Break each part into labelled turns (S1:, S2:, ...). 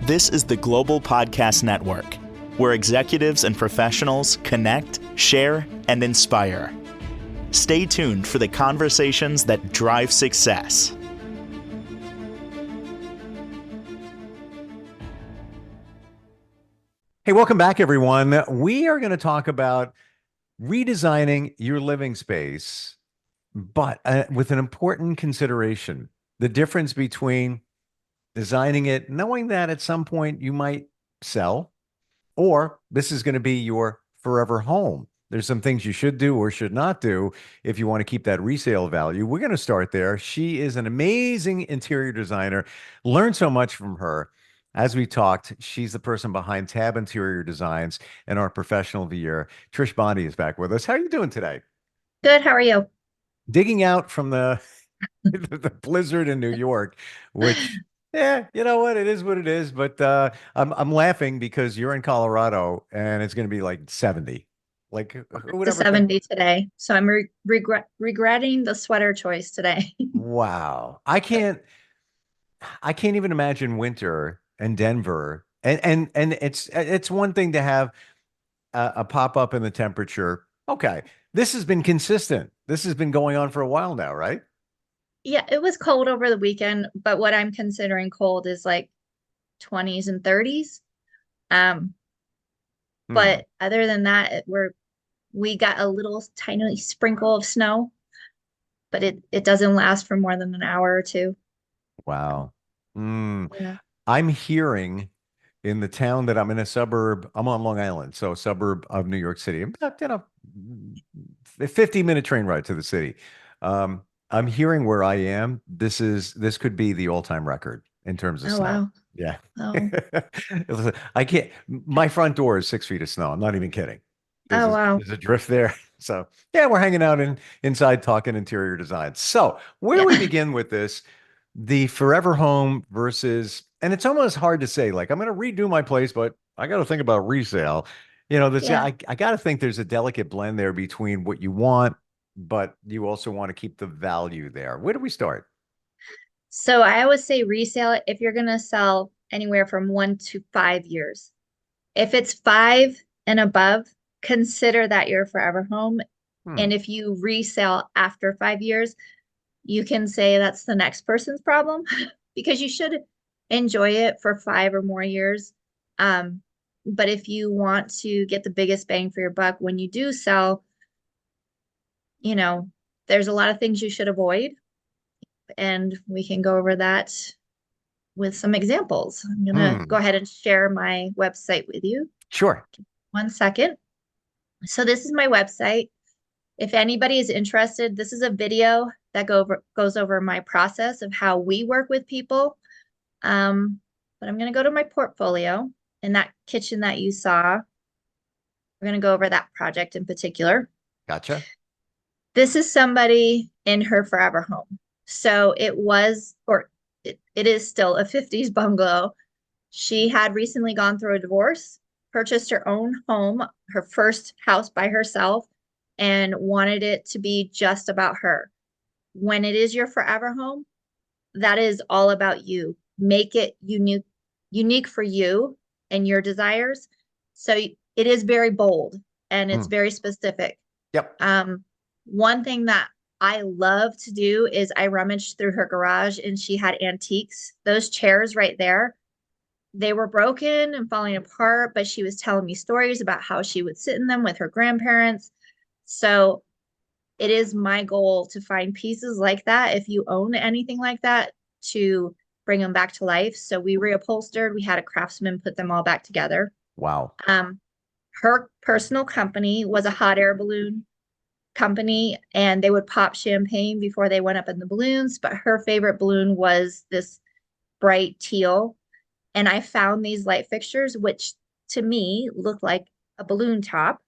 S1: This is the Global Podcast Network, where executives and professionals connect, share, and inspire. Stay tuned for the conversations that drive success.
S2: Hey, welcome back, everyone. We are going to talk about redesigning your living space, but with an important consideration, the difference between designing it, knowing that at some point you might sell, or this is going to be your forever home. There's some things you should do or should not do if you want to keep that resale value. We're going to start there. She is an amazing interior designer. Learned so much from her. As we talked, she's the person behind Tab Interior Designs and our professional of the year. Trish Bonney is back with us. How are you doing today?
S3: Good. How are you?
S2: Digging out from the the blizzard in New York, which, yeah, you know what? It is what it is. But I'm laughing because you're in Colorado and it's going to be like 70. Like, who would
S3: It's
S2: ever think?
S3: 70 today, so I'm regretting the sweater choice today.
S2: Wow. I can't even imagine winter in Denver. And it's one thing to have a pop up in the temperature. Okay. This has been consistent. This has been going on for a while now, right?
S3: Yeah, it was cold over the weekend, but what I'm considering cold is like 20s and 30s. Um,
S2: Hmm.
S3: but other than that, we got a little tiny sprinkle of snow, but it doesn't last for more than an hour or two.
S2: Wow. Hmm.
S3: Yeah.
S2: I'm hearing in the town that I'm in, a suburb. I'm on Long Island, so a suburb of New York City. About, a 50-minute train ride to the city. I'm hearing where I am. This could be the all-time record in terms of
S3: Oh
S2: snow.
S3: wow.
S2: Yeah.
S3: Oh.
S2: I can't. My front door is 6 feet of snow. I'm not even kidding.
S3: Oh wow.
S2: There's a drift there. So yeah, we're hanging out inside talking interior design. So where do
S3: Yeah.
S2: we begin with this? The forever home versus, and it's almost hard to say, like, I'm going to redo my place, but I got to think about resale.
S3: Yeah.
S2: I got to think there's a delicate blend there between what you want, but you also want to keep the value there. Where do we start?
S3: So I always say resale if you're gonna sell anywhere from 1 to 5 years. If it's five and above, consider that your forever home.
S2: Hmm.
S3: And if you resell after 5 years, you can say that's the next person's problem because you should enjoy it for 5 or more years. Um, but if you want to get the biggest bang for your buck when you do sell, you know, there's a lot of things you should avoid. And we can go over that with some examples. I'm going to go
S2: Hmm.
S3: ahead and share my website with you.
S2: Sure.
S3: 1 second. So this is my website. If anybody is interested, this is a video that goes over my process of how we work with people. But I'm going to go to my portfolio and that kitchen that you saw. We're going to go over that project in particular.
S2: Gotcha.
S3: This is somebody in her forever home. So it was, or it is still a 50s bungalow. She had recently gone through a divorce, purchased her own home, her first house by herself, and wanted it to be just about her. When it is your forever home, that is all about you. Make it unique for you and your desires. So it is very bold and it's
S2: Hmm.
S3: very specific.
S2: Yep.
S3: One thing that I love to do is I rummaged through her garage and she had antiques. Those chairs right there, they were broken and falling apart, but she was telling me stories about how she would sit in them with her grandparents. So it is my goal to find pieces like that. If you own anything like that, to bring them back to life. So we reupholstered, we had a craftsman put them all back together.
S2: Wow.
S3: Um, her personal company was a hot air balloon company, and they would pop champagne before they went up in the balloons. But her favorite balloon was this bright teal. And I found these light fixtures, which to me looked like a balloon top.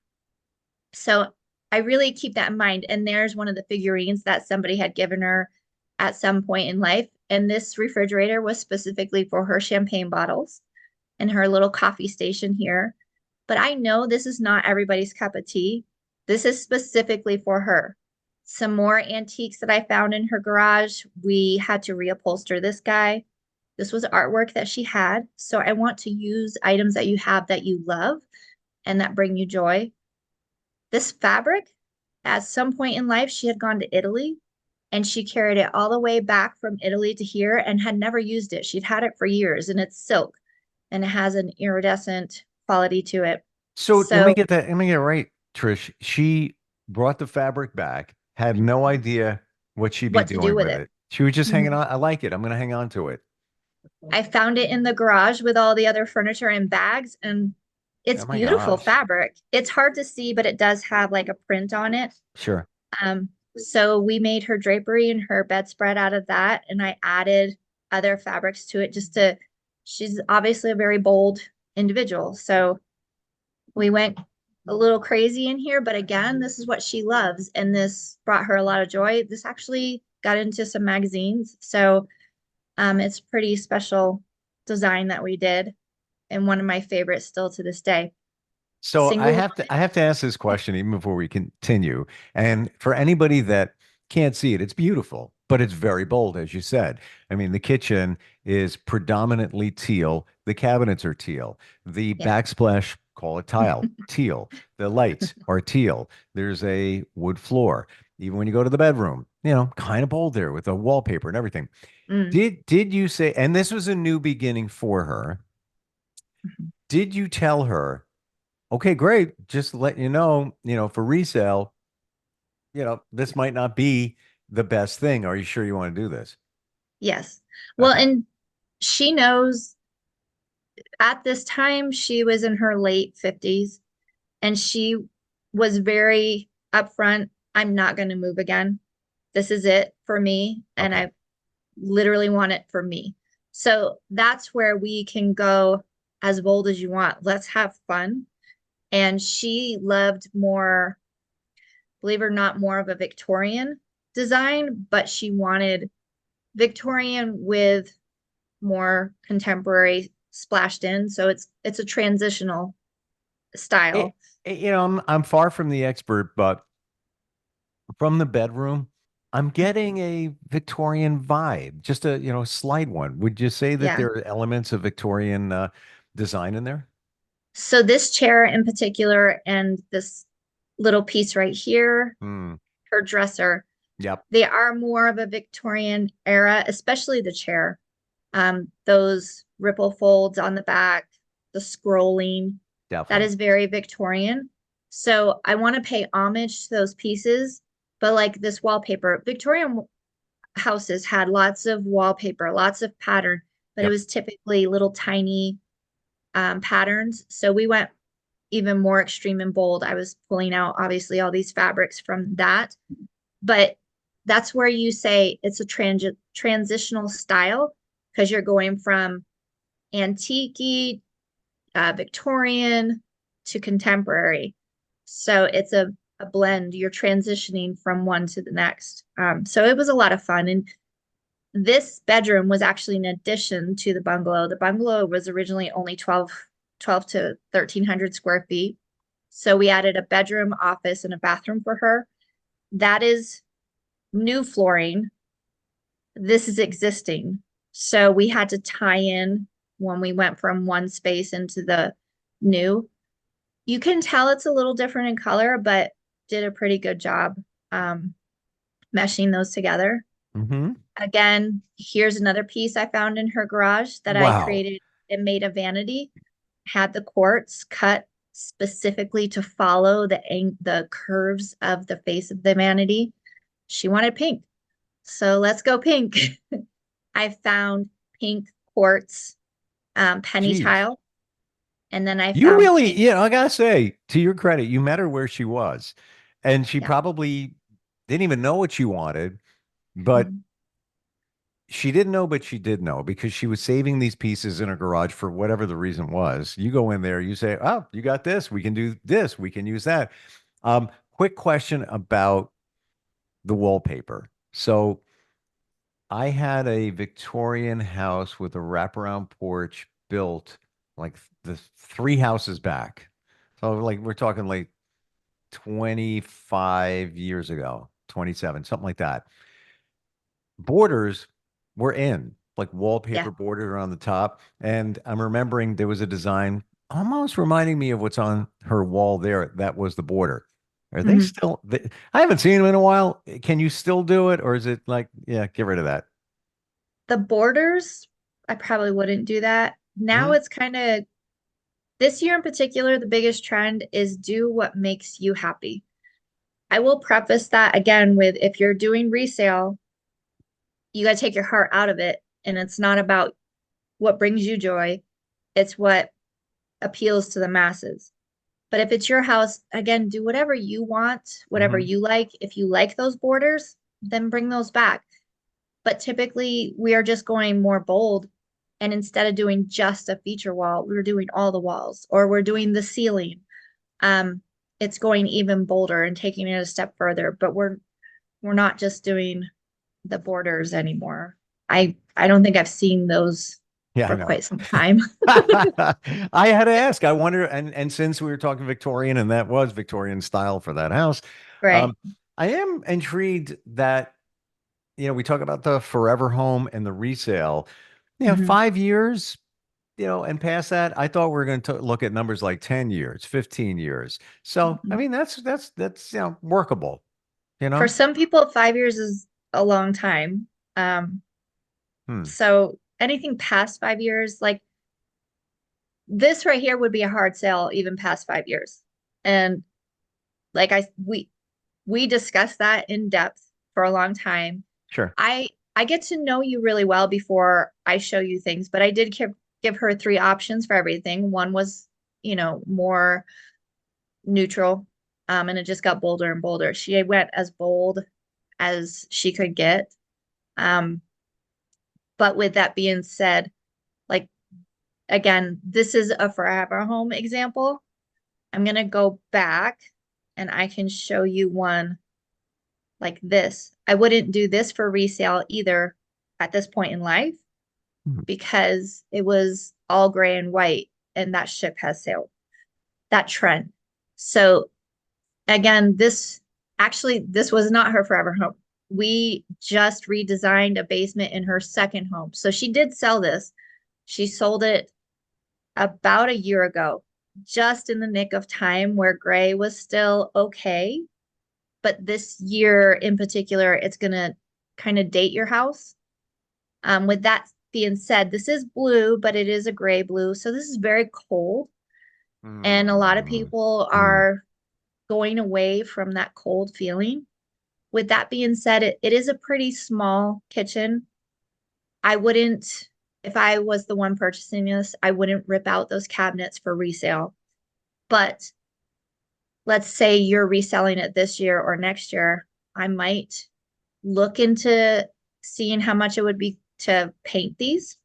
S3: So I really keep that in mind. And there's one of the figurines that somebody had given her at some point in life. And this refrigerator was specifically for her champagne bottles and her little coffee station here. But I know this is not everybody's cup of tea. This is specifically for her. Some more antiques that I found in her garage. We had to reupholster this guy. This was artwork that she had. So I want to use items that you have that you love and that bring you joy. This fabric, at some point in life, she had gone to Italy and she carried it all the way back from Italy to here and had never used it. She'd had it for years and it's silk and it has an iridescent quality to it.
S2: So
S3: So
S2: let me get it right, Trish. She brought the fabric back, had no idea what she'd be
S3: what to do
S2: doing
S3: with
S2: with
S3: it?
S2: it. She was just hanging
S3: Mhm.
S2: on. I like it. I'm going to hang on to it.
S3: I found it in the garage with all the other furniture and bags, and it's
S2: Oh my
S3: beautiful
S2: gosh.
S3: fabric. It's hard to see, but it does have like a print on it.
S2: Sure.
S3: So we made her drapery and her bedspread out of that, and I added other fabrics to it just to, she's obviously a very bold individual. So we went a little crazy in here, but again, this is what she loves, and this brought her a lot of joy. This actually got into some magazines. So it's pretty special design that we did, and one of my favorites still to this day.
S2: So
S3: Single
S2: I have to ask this question even before we continue. And for anybody that can't see it, it's beautiful, but it's very bold, as you said. I mean, the kitchen is predominantly teal. The cabinets are teal. The
S3: yeah.
S2: backsplash, call it tile, teal. The lights are teal. There's a wood floor. Even when you go to the bedroom, kind of bold there with the wallpaper and everything.
S3: Mm.
S2: Did you say, and this was a new beginning for her,
S3: Mhm.
S2: did you tell her, okay, great. Just let for resale, this might not be the best thing. Are you sure you want to do this?
S3: Yes. Well,
S2: Okay.
S3: and she knows at this time she was in her late 50s and she was very upfront. I'm not going to move again. This is it for me. And
S2: Okay.
S3: I literally want it for me. So that's where we can go as bold as you want. Let's have fun. And she loved more, believe it or not, more of a Victorian design, but she wanted Victorian with more contemporary splashed in. So it's a transitional
S2: It,
S3: style.
S2: I'm far from the expert, but from the bedroom, I'm getting a Victorian vibe, just a, slight one. Would you say that
S3: Yeah.
S2: there are elements of Victorian design in there?
S3: So this chair in particular and this little piece right here,
S2: Hmm.
S3: her dresser,
S2: Yep,
S3: they are more of a Victorian era, especially the chair. Those ripple folds on the back, the scrolling, that
S2: definitely.
S3: is very Victorian. So I want to pay homage to those pieces, but like this wallpaper, Victorian houses had lots of wallpaper, lots of pattern, but it
S2: Yep.
S3: was typically little tiny patterns. So we went even more extreme and bold. I was pulling out obviously all these fabrics from that, but that's where you say it's a transitional style because you're going from antique, Victorian to contemporary. So it's a blend. You're transitioning from one to the next. So it was a lot of fun. And this bedroom was actually an addition to the bungalow. The bungalow was originally only 12 to 1,300 square feet. So we added a bedroom, office, and a bathroom for her. That is new flooring. This is existing. So we had to tie in when we went from one space into the new. You can tell it's a little different in color, but did a pretty good job um, meshing those together.
S2: Hmm.
S3: Again, here's another piece I found in her garage that I
S2: Wow.
S3: created and made a vanity. Had the quartz cut specifically to follow the curves of the face of the vanity. She wanted pink. So let's go pink. I found pink quartz penny
S2: Jeez.
S3: tile. And then I
S2: You
S3: found
S2: really,
S3: pink.
S2: I gotta say, to your credit, you met her where she was. And she
S3: Yeah.
S2: probably didn't even know what she wanted, but
S3: Mhm.
S2: she didn't know, but she did know because she was saving these pieces in her garage for whatever the reason was. You go in there, you say, "Oh, you got this. We can do this. We can use that." Quick question about the wallpaper. So I had a Victorian house with a wraparound porch built like the three houses back. So like we're talking like 25 years ago, 27, something like that. Borders were in. like wallpaper
S3: Yeah.
S2: bordered around the top. And I'm remembering there was a design almost reminding me of what's on her wall there. That was the border. Are they
S3: Mhm.
S2: still? I haven't seen them in a while. Can you still do it, or is it like, yeah, get rid of that?
S3: The borders, I probably wouldn't do that. Now
S2: Mhm.
S3: it's kind of this year in particular, the biggest trend is do what makes you happy. I will preface that again with if you're doing resale, you got to take your heart out of it. And it's not about what brings you joy, it's what appeals to the masses. But if it's your house, again, do whatever you want, whatever
S2: Mhm.
S3: you like. If you like those borders, then bring those back. But typically, we are just going more bold. And instead of doing just a feature wall, we're doing all the walls or we're doing the ceiling. Um, it's going even bolder and taking it a step further, but we're not just doing the borders anymore. I don't think I've seen those
S2: Yeah, I
S3: for
S2: know.
S3: quite some time.
S2: I had to ask. I wonder, and since we were talking Victorian, and that was Victorian style for that house,
S3: Right.
S2: um, I am intrigued that we talk about the forever home and the resale.
S3: Mhm.
S2: 5 years, and past that, I thought we were going to look at numbers like 10 years, 15 years. So, I
S3: Mhm.
S2: mean, that's workable, you
S3: For
S2: know?
S3: some people, 5 years is a long time. Um,
S2: Hmm.
S3: so anything past 5 years, like this right here would be a hard sale even past 5 years. And like we discussed that in depth for a long time.
S2: Sure.
S3: I get to know you really well before I show you things, but I did give her three options for everything. One was, more neutral, and it just got bolder and bolder. She went as bold as she could get. Um, but with that being said, like again, this is a forever home example. I'm gonna go back and I can show you one like this. I wouldn't do this for resale either at this point in life
S2: Hmm.
S3: because it was all gray and white and that ship has sailed, that trend. So again, this was not her forever home. We just redesigned a basement in her second home. So she did sell this. She sold it about a year ago, just in the nick of time where gray was still okay. But this year in particular, it's going to kind of date your house. With that being said, this is blue, but it is a gray blue. So this is very cold. And a lot of
S2: Hmm.
S3: people
S2: Hmm.
S3: are going away from that cold feeling. With that being said, it is a pretty small kitchen. I wouldn't, if I was the one purchasing this, I wouldn't rip out those cabinets for resale. But let's say you're reselling it this year or next year, I might look into seeing how much it would be to paint these.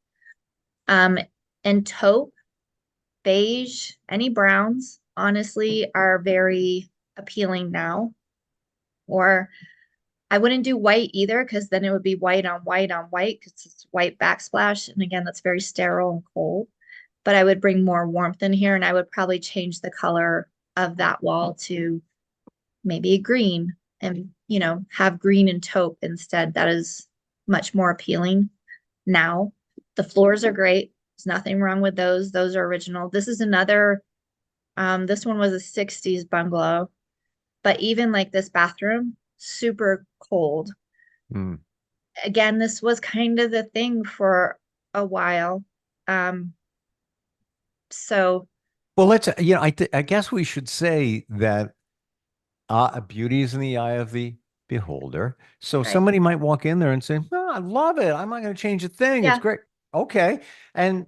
S3: Um, and taupe, beige, any browns, honestly, are very appealing now. Or I wouldn't do white either because then it would be white on white on white because it's white backsplash. And again, that's very sterile and cold. But I would bring more warmth in here and I would probably change the color of that wall to maybe a green and, have green and taupe instead. That is much more appealing now. The floors are great. There's nothing wrong with those. Those are original. This is another, this one was a 60s bungalow, but even like this bathroom, super cold.
S2: Hmm.
S3: Again, this was kind of the thing for a while. Um, so
S2: Well, I guess we should say that beauty is in the eye of the beholder. So
S3: right.
S2: somebody might walk in there and say, "Oh, I love it. I'm not going to change a thing. It's
S3: Yeah.
S2: great." Okay. And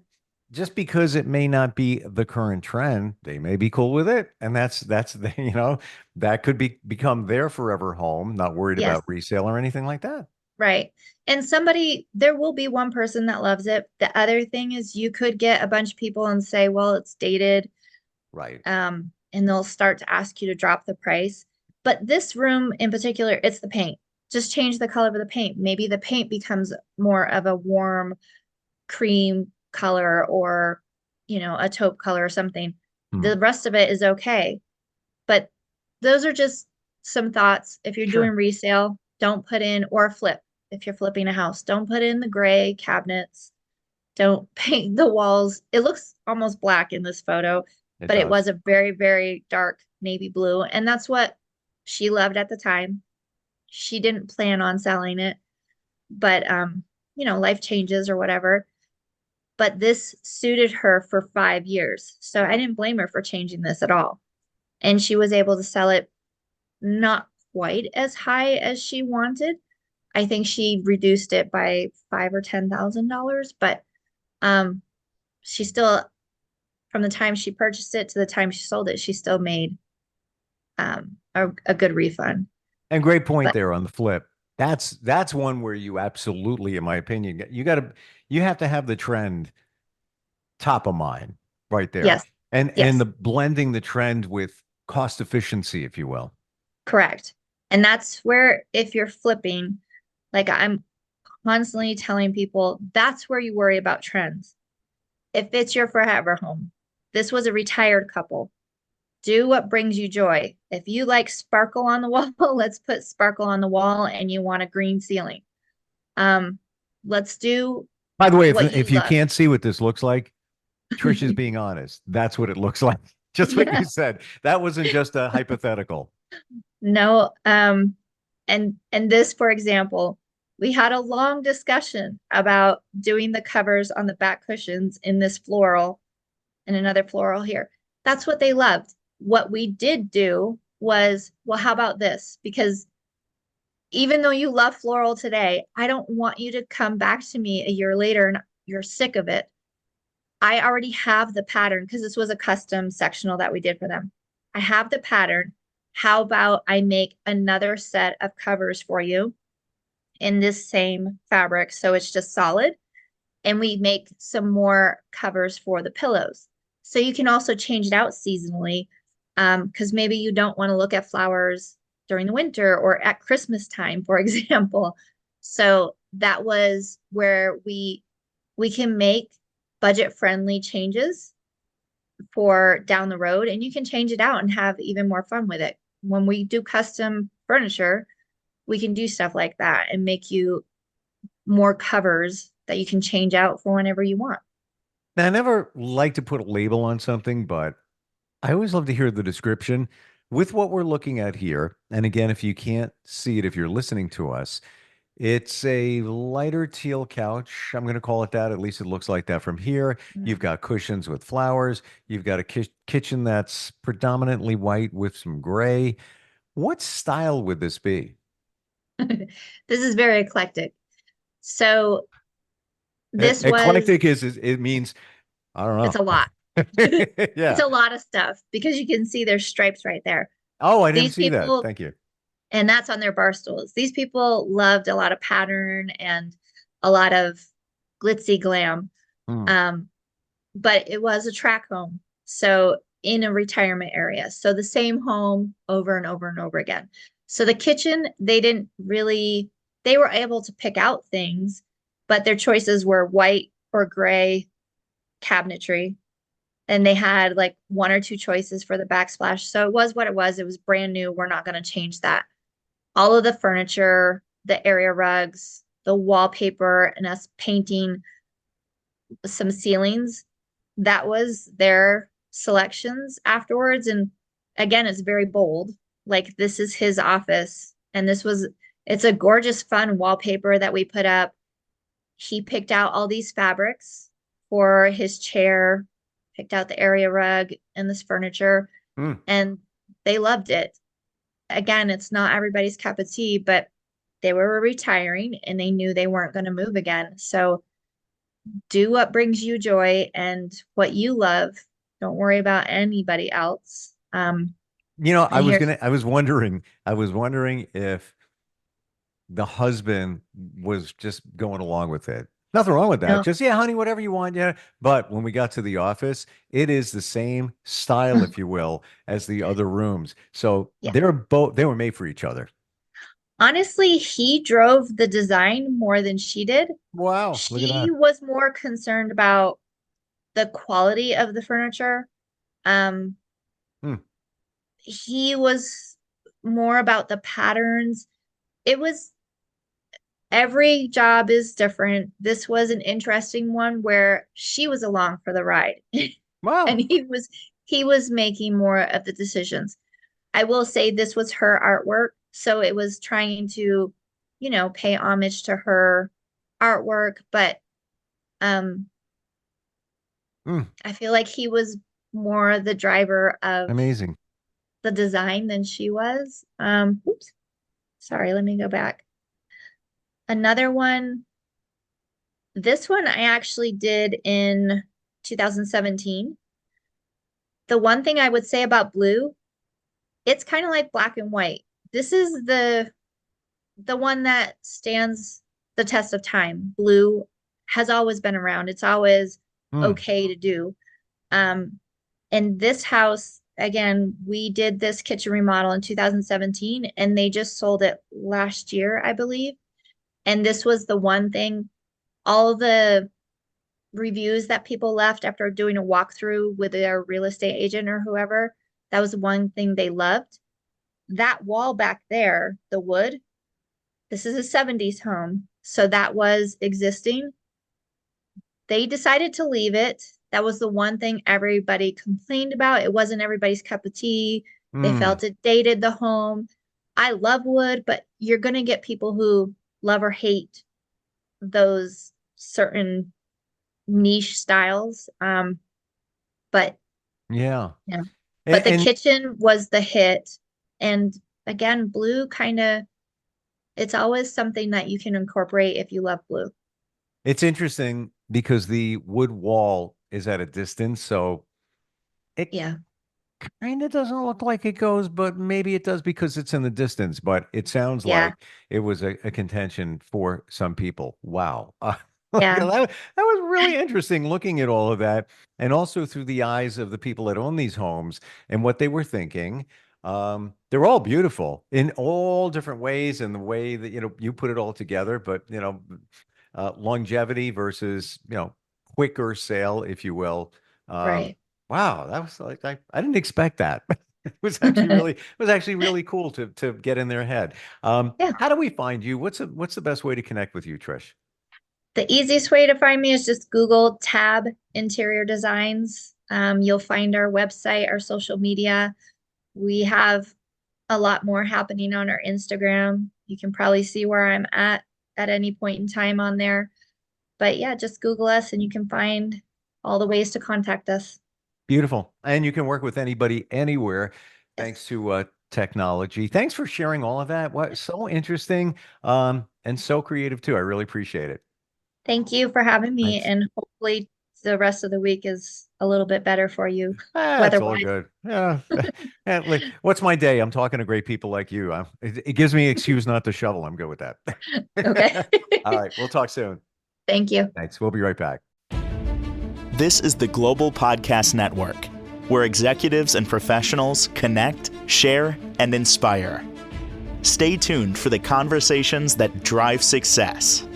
S2: just because it may not be the current trend, they may be cool with it. And that's the, that could become their forever home, not worried
S3: Yes.
S2: about resale or anything like that.
S3: Right. And there will be one person that loves it. The other thing is you could get a bunch of people and say, well, it's dated.
S2: Right.
S3: And they'll start to ask you to drop the price. But this room in particular, it's the paint. Just change the color of the paint. Maybe the paint becomes more of a warm cream color or, a taupe color or something.
S2: Hmm.
S3: The rest of it is okay. But those are just some thoughts. If you're doing
S2: Sure.
S3: resale, don't put in or flip. if you're flipping a house. Don't put in the gray cabinets. Don't paint the walls. It looks almost black in this photo,
S2: It
S3: but it
S2: does.
S3: was a very, very dark navy blue. And that's what she loved at the time. She didn't plan on selling it, but life changes or whatever. But this suited her for 5 years. So I didn't blame her for changing this at all. And she was able to sell it not quite as high as she wanted. I think she reduced it by $5,000 or $10,000, but she still, from the time she purchased it to the time she sold it, she still made a good refund.
S2: And great point
S3: But
S2: there on the flip. That's one where you absolutely, in my opinion, you have to have the trend top of mind right there.
S3: yes,
S2: And
S3: yes,
S2: the blending the trend with cost efficiency, if you will.
S3: correct. And that's where, if you're flipping, like I'm constantly telling people, that's where you worry about trends. If it's your forever home, this was a retired couple. Do what brings you joy. If you like sparkle on the wall, let's put sparkle on the wall, and you want a green ceiling. Um, let's do
S2: By the way,
S3: what you
S2: if you
S3: love.
S2: can't see what this looks like, Trish is being honest. That's what it looks like. Just what you
S3: Yeah.
S2: said. That wasn't just a hypothetical.
S3: No, and this, for example, we had a long discussion about doing the covers on the back cushions in this floral and another floral here. That's what they loved. What we did do was, well, how about this? Because even though you love floral today, I don't want you to come back to me a year later and you're sick of it. I already have the pattern because this was a custom sectional that we did for them. I have the pattern. How about I make another set of covers for you in this same fabric? So it's just solid. And we make some more covers for the pillows. So you can also change it out seasonally, because maybe you don't want to look at flowers during the winter or at Christmas time, for example. So that was where we can make budget friendly changes for down the road, and you can change it out and have even more fun with it. When we do custom furniture, we can do stuff like that and make you more covers that you can change out for whenever you want.
S2: Now, I never like to put a label on something, but I always love to hear the description with what we're looking at here. And again, if you can't see it, if you're listening to us, it's a lighter teal couch. I'm going to call it that. At least it looks like that from here. You've
S3: Mm.
S2: got cushions with flowers. You've got a kitchen that's predominantly white with some gray. What style would this be?
S3: This is very eclectic. So this was,
S2: Eclectic is it means I don't
S3: it's
S2: know.
S3: a lot. It's
S2: Yeah.
S3: a lot of stuff because you can see there's stripes right there.
S2: Oh, I didn't
S3: These
S2: see that.
S3: people,
S2: Thank you.
S3: and that's on their bar stools. These people loved a lot of pattern and a lot of glitzy glam.
S2: Hmm.
S3: Um, but it was a track home. So in a retirement area. So the same home over and over and over again. So the kitchen, they didn't really, they were able to pick out things, but their choices were white or gray cabinetry. And they had like one or two choices for the backsplash. So it was what it was. It was brand new. We're not going to change that. All of the furniture, the area rugs, the wallpaper, and us painting some ceilings, that was their selections afterwards. And again, it's very bold. Like this is his office. And it's a gorgeous, fun wallpaper that we put up. He picked out all these fabrics for his chair, picked out the area rug and this furniture,
S2: Hmm.
S3: and they loved it. Again, it's not everybody's cup of tea, but they were retiring and they knew they weren't going to move again. So do what brings you joy and what you love. Don't worry about anybody else. And here's
S2: I was wondering if the husband was just going along with it. Nothing wrong with that.
S3: no,
S2: Just, yeah, honey, whatever you want. Yeah. But when we got to the office, it is the same style, if you will, as the other rooms. So
S3: yeah.
S2: they were made for each other.
S3: Honestly, he drove the design more than she did.
S2: Wow. Look at
S3: She
S2: that.
S3: was more concerned about the quality of the furniture. Um,
S2: Hmm.
S3: he was more about the patterns. It was every job is different. This was an interesting one where she was along for the ride
S2: Wow.
S3: and he was making more of the decisions. I will say this was her artwork, so it was trying to, pay homage to her artwork, but um
S2: Mm,
S3: I feel like he was more the driver of
S2: amazing.
S3: the design than she was. Oops, sorry, let me go back. Another one, this one I actually did in 2017. The one thing I would say about blue, it's kind of like black and white. This is the one that stands the test of time. Blue has always been around. It's always
S2: Mm,
S3: okay to do. Um, and this house, again, we did this kitchen remodel in 2017 and they just sold it last year, I believe. And this was the one thing, all the reviews that people left after doing a walkthrough with their real estate agent or whoever, that was one thing they loved. That wall back there, the wood, this is a 70s home. So that was existing. They decided to leave it. That was the one thing everybody complained about. It wasn't everybody's cup of tea. They
S2: mm,
S3: felt it dated the home. I love wood, but you're going to get people who love or hate those certain niche styles. But
S2: yeah.
S3: yeah, but the
S2: And
S3: kitchen was the hit. And again, blue kind of, it's always something that you can incorporate if you love blue.
S2: it's interesting because the wood wall is at a distance, so it
S3: Yeah.
S2: kind of doesn't look like it goes, but maybe it does because it's in the distance. But it sounds
S3: Yeah.
S2: like it was a contention for some people. Wow.
S3: Yeah.
S2: That was really interesting looking at all of that and also through the eyes of the people that own these homes and what they were thinking. They're all beautiful in all different ways and the way that, you put it all together, but, longevity versus, quicker sale, if you will. Um,
S3: Right.
S2: Wow, that was like I didn't expect that. It was actually really cool to get in their head.
S3: Yeah.
S2: How do we find you? What's the best way to connect with you, Trish?
S3: The easiest way to find me is just Google tab interior designs. You'll find our website, our social media. We have a lot more happening on our Instagram. You can probably see where I'm at any point in time on there. But yeah, just Google us and you can find all the ways to contact us.
S2: Beautiful. And you can work with anybody anywhere thanks
S3: Yes.
S2: to technology. Thanks for sharing all of that. What so interesting and so creative too. I really appreciate it.
S3: Thank you for having me,
S2: Thanks.
S3: and hopefully the rest of the week is a little bit better for you
S2: It's all
S3: weather-wise.
S2: good. Yeah. What's my day? I'm talking to great people like you. It gives me an excuse not to shovel. I'm good with that.
S3: Okay.
S2: All right. We'll talk soon.
S3: Thank you.
S2: Thanks. We'll be right back.
S1: This is the Global Podcast Network, where executives and professionals connect, share, and inspire. Stay tuned for the conversations that drive success.